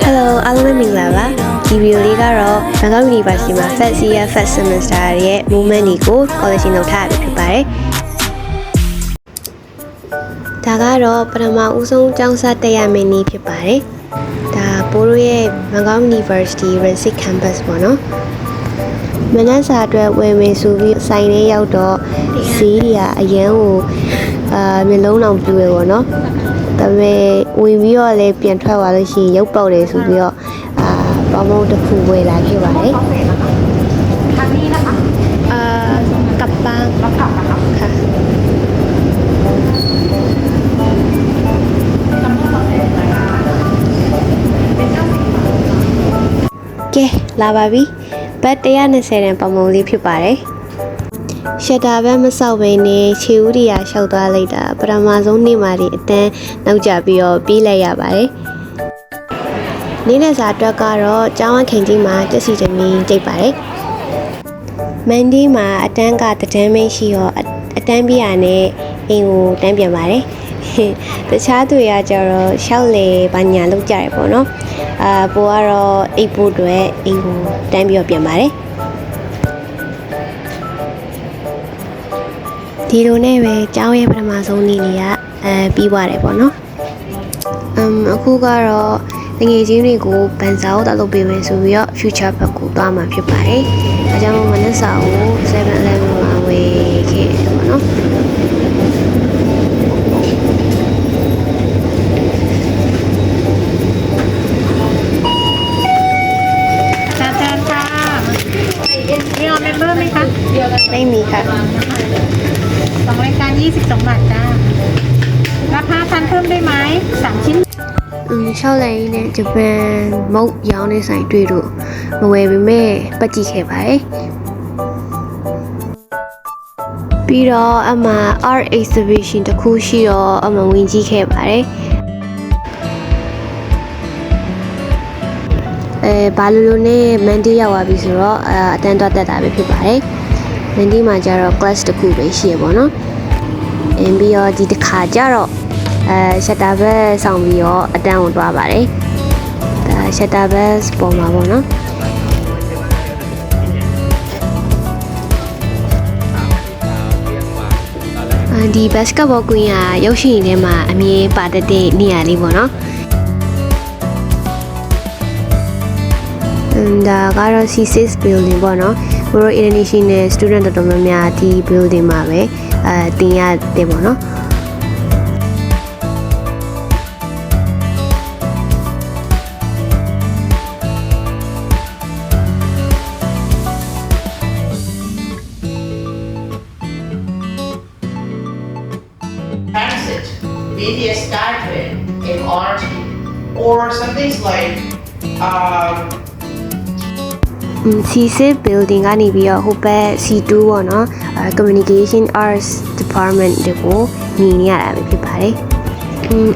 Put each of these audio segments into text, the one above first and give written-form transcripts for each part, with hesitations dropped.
Hello အားလုံးပဲမင်္ဂလာပါဒီဗီဒီယိုလေးကတော့ Bangkok University မှာ First Year First Semester ရဲ့ movement တွေကို collection လုပ်ထားရဖြစ်ပါတယ်ဒါကတော့ပထမဦးဆုံးကျောင်းစားတက်ရမယ့်နေ့ဖြစ်ပါတယ်ဒါပိုးတို့ရဲ့ Bangkok University Rangsit Campus ပေါ့နော်မနက်စာအတွက်ဝယ်မယ်ဆိုပြီးဆိုင်ထဲရောက်တော့ဈေးတွေကအရန်ကိုမျိုးလုံးအောင်ပြွေပေါ့နော်ဒါပေမဲ့ဝင်ပြီးတော့လည်းပြန်ထွက်သွားလို့ရှိရင်ရုပ်ပေါက်တယ်ဆိုပြီးတော့ပေါင်းပေါင်းတစ်ခုဝယ်လာခဲ့ပါတယ် ครั้งนี้นะคะ กลับบ้าน รับกลับนะคะ ค่ะ จำนวนต่อเดือนนะคะเป็น90 ကဲလာပါပြီဘတ်120တန်ပုံပုံလေးဖြစ်ပါတယ်ရှက်တာဘက်မဆောက်ဘဲနဲ့ခြေဦးတွေကရှောက်သွားလိုက်တာပထမဆုံးနေ့မှာဒီအတန်းနောက်ကျပြီးတော့ပြေးလိုက်ရပါတယ်နေ့နဲ့စာအတွက်ကတော့ကျောင်းခင်ကြီးမှာတက်စီသမီးကြိတ်ပါတယ်မန်ဒီမှာအတန်းကတန်းမင်းရှိရောအတန်းပြရနဲ့အိမ်ကိုတန်းပြန်ပါတယ်တခြားသူတွေကကျတော့ရှောက်လေဘာညာလောက်ကြရပေါ့နော်ပိုကတော့အိတ်ဖို့အတွက်အိမ်ကိုတန်းပြီးတော့ပြန်ပါတယ်ဒီလိုနဲ့ပဲကျောင်းရဲ့ပထမဆုံးနေ့လေးကပြီးသွားတယ်ပေါ့နော်အခုကတော့ငွေချင်းတွေကိုဘန်စာကိုတောက်လုပ်ပေးမယ်ဆိုပြီးတော့ future ဘက်ကိုသွားမှာဖြစ်ပါတယ်အဲကြောင့်မနက်စာကို 7-Eleven မှာဝယ်ခဲ့တယ်ပေါ့နော်ค่ะมีออเมมเบอร์ไหมคะ ไม่มีค่ะ 2 รายการ 22 บาทจ้ารับ5,000เพิ่มได้ไหม3 ชิ้นရှောက်လိုက်နဲ့ဂျပန်မုတ်ရောင်းနေဆိုင်တွေ့လို့မဝယ်ပေမဲ့ပတ်ကြည့်ခဲ့ပါတယ်ပြီးတော့အမှ art exhibition တစ်ခုရှိတော့အမှဝင်ကြည့်ခဲ့ပါတယ်ဘာလို့နဲ့မန်ဒီရောက်သွားပြီဆိုတော့အတန်းတော့တက်တာပဲဖြစ်ပါတယ်မန်ဒီမှာကျတော့ class တစ်ခုပဲရှိရပေါ့နော်ပြီးတော့ဒီတစ်ခါကျတော့ရှက်တာဘက်ဆောင်ပြီးတော့အတန်းကိုတွားပါတယ်ဒါရှက်တာဘက်ပေါ်မှာပေါ့နော်ဒီ basketball queen ကရုပ်ရှင်ထဲမှာအမြင်ပါတတ်တဲ့နေရာလေးပေါ့နော်ဒါကတော့ C6 building ပေါ့နော်ဘိုးတို့ international student တော်တော်များများဒီ building မှာပဲတင်ရတယ်ပေါ့နော်Transit, media started MRT, or some things like C6 building ကနေပြီးတော့ဟိုဘက် C2 ပေါ့နော်communication arts department တွေကိုမြင်နေရတာပဲဖြစ်ပါတယ်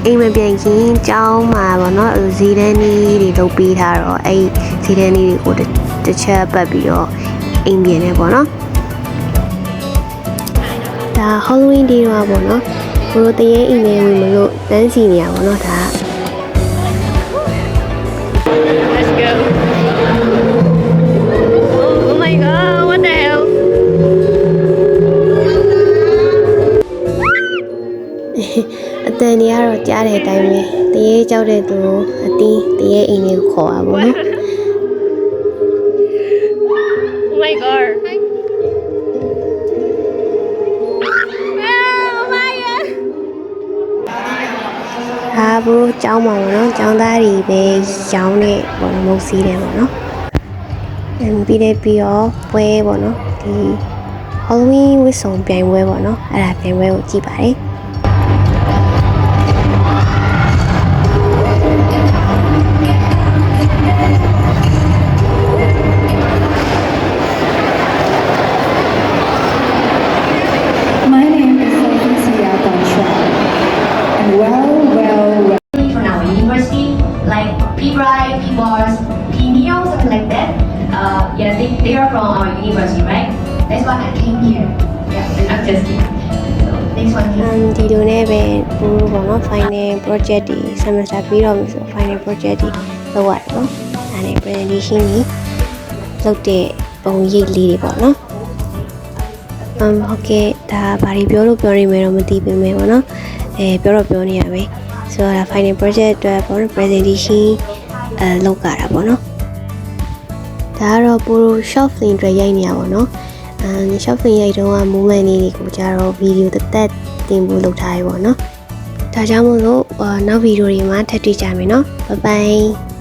အိမ်မပြန်ခင်ကျောင်းမှာပေါ့နော်ဈေးတန်းလေးတွေလုပ်ပေးထားတော့အဲ့ဈေးတန်းလေးတွေကိုတစ်ချက်ပတ်ပြီးတော့အိမ်ပြန်နေပေါ့နော်ဒါ Halloween day တော့ပေါ့နော်ဘိုးတို့တရေအိမ်ထဲဝင်မလို့တန်းစီနေရပါတော့ဒါ Let's go Oh my god what the hell အတန်ကြီးကတော့ကြားတဲ့အတိုင်းပဲတရေကြောက်တဲ့သူအတင်းတရေအိမ်လေးကိုခေါ်ပါဘောနော် Oh my godဟာဘိုးကျောင်းမှာပေါ့နော်ကျောင်းသားတွေပဲရောင်းတဲ့ပေါ့မုတ်စီးတယ်ပေါ့နော်ပြီးတော့ပွဲပေါ့နော်ဒီ Halloween ဝတ်စုံပြိုင်ပွဲပေါ့နော်အဲ့ဒါပြိုင်ပွဲကိုကြည့်ပါတယ်like P-Bright, P-Bars, P-Neo, something like that. Yeah, they are from our university, right? That's why I came here. Yeah, I'm just kidding. So, next one, please. ဒီလိုနဲ့ပဲဘိုးပေါ့နော် final project တွေ semester ပြီးတော့ပြီဆို final project တွေ လောက်ရတယ်ပေါ့ဒါနဲ့ presentation ကြီးလုပ်တဲ့ပုံရိပ်လေးတွေပေါ့နော်ဟုတ်ကဲ့ဒါဘာတွေပြောလို့ပြောနေမယ်တော့မသိပေမဲ့ပေါ့နော်ပြောနေရပဲဆိုတော့ဒါ final project အတွက်ပေါ့နော် presentation လုပ်ကြတာပေါ့နော်ဒါကတော့ပို့ short film တွေရိုက်နေရပါတော့short film ရိုက်တော့ moment လေးတွေကိုကြတော့ video တက်တင်ဖို့လုပ်ထားရပါတော့ဒါကြောင့်မို့လို့နောက်ဗီဒီယိုတွေမှာထပ်တွေ့ကြမယ်နော် bye bye